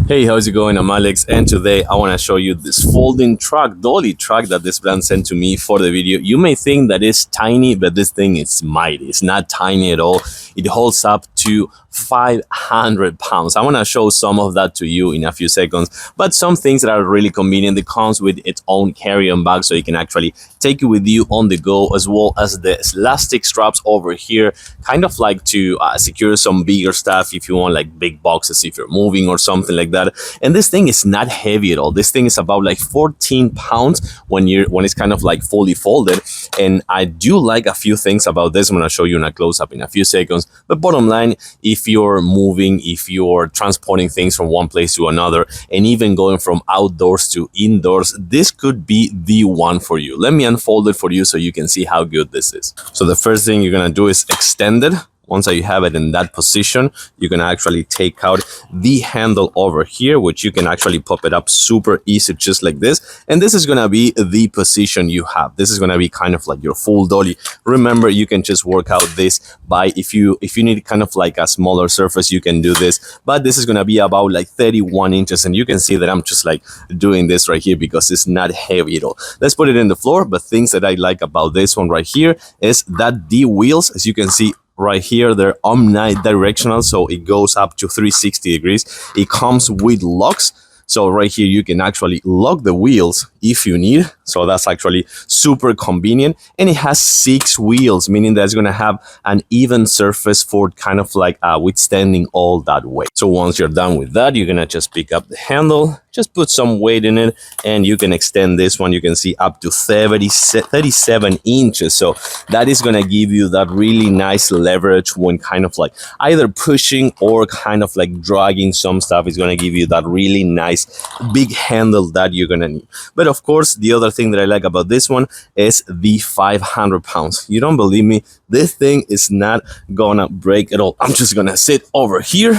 Hey, how's it going? I'm Alex, and today I want to show you this folding truck, Dolly truck that this brand sent to me for the video. You may think that it's tiny, but this thing is mighty. It's not tiny at all. It holds up to 500 pounds. I want to show some of that to you in a few seconds, but some things that are really convenient. It comes with its own carry-on bag, so you can actually take it with you on the go, as well as the elastic straps over here, kind of like to secure some bigger stuff if you want, like big boxes if you're moving or something like that. And this thing is not heavy at all. This thing is about like 14 pounds when it's kind of like fully folded. And I do like a few things about this. I'm going to show you in a close-up in a few seconds. But bottom line, if you're moving, if you're transporting things from one place to another, and even going from outdoors to indoors, this could be the one for you. Let me unfold it for you so you can see how good this is. So the first thing you're going to do is extend it. Once you have it in that position, you can actually take out the handle over here, which you can actually pop it up super easy, just like this. And this is going to be the position you have. This is going to be kind of like your full dolly. Remember, you can just work out this by, if you need kind of like a smaller surface, you can do this. But this is going to be about like 31 inches. And you can see that I'm just like doing this right here because it's not heavy at all. Let's put it in the floor. But things that I like about this one right here is that the wheels, as you can see, right here, they're omnidirectional, so it goes up to 360 degrees. It comes with locks, so right here you can actually lock the wheels if you need. So that's actually super convenient. And it has 6 wheels, meaning that it's going to have an even surface for kind of like withstanding all that weight. So once you're done with that, you're going to just pick up the handle, just put some weight in it, and you can extend this one. You can see up to 37 inches. So that is going to give you that really nice leverage when kind of like either pushing or kind of like dragging some stuff. Is going to give you that really nice big handle that you're going to need. But of course, the other thing that I like about this one is the 500 pounds. You don't believe me? This thing is not gonna break at all. I'm just gonna sit over here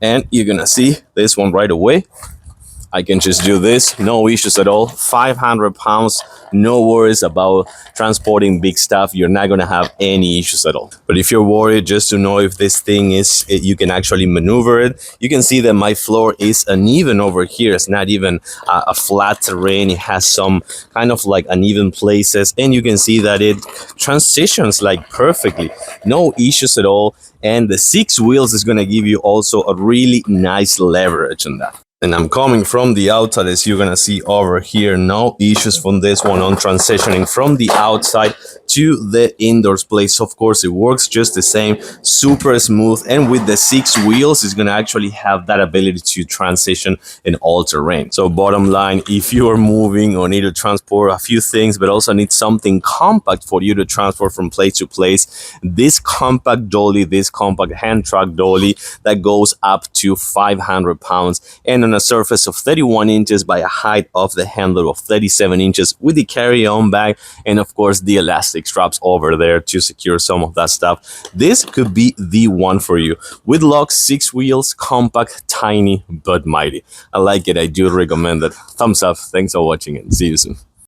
and you're gonna see this one right away. I can just do this, no issues at all. 500 pounds, no worries about transporting big stuff. You're not gonna have any issues at all. But if you're worried just to know if this thing you can actually maneuver it, you can see that my floor is uneven over here. It's not even a flat terrain. It has some kind of like uneven places, and you can see that it transitions like perfectly. No issues at all. And the 6 wheels is gonna give you also a really nice leverage on that. And I'm coming from the outside, as you're gonna see over here. No issues from this one on transitioning from the outside to the indoors place. Of course, it works just the same, super smooth. And with the 6 wheels, it's gonna actually have that ability to transition in all terrain. So bottom line, if you are moving or need to transport a few things, but also need something compact for you to transport from place to place, this compact dolly, this compact hand truck dolly that goes up to 500 pounds and on a surface of 31 inches by a height of the handle of 37 inches with the carry-on bag, and of course the elastic straps over there to secure some of that stuff. This could be the one for you. With locks, 6 wheels, compact, tiny, but mighty. I like it. I do recommend it. Thumbs up. Thanks for watching and see you soon.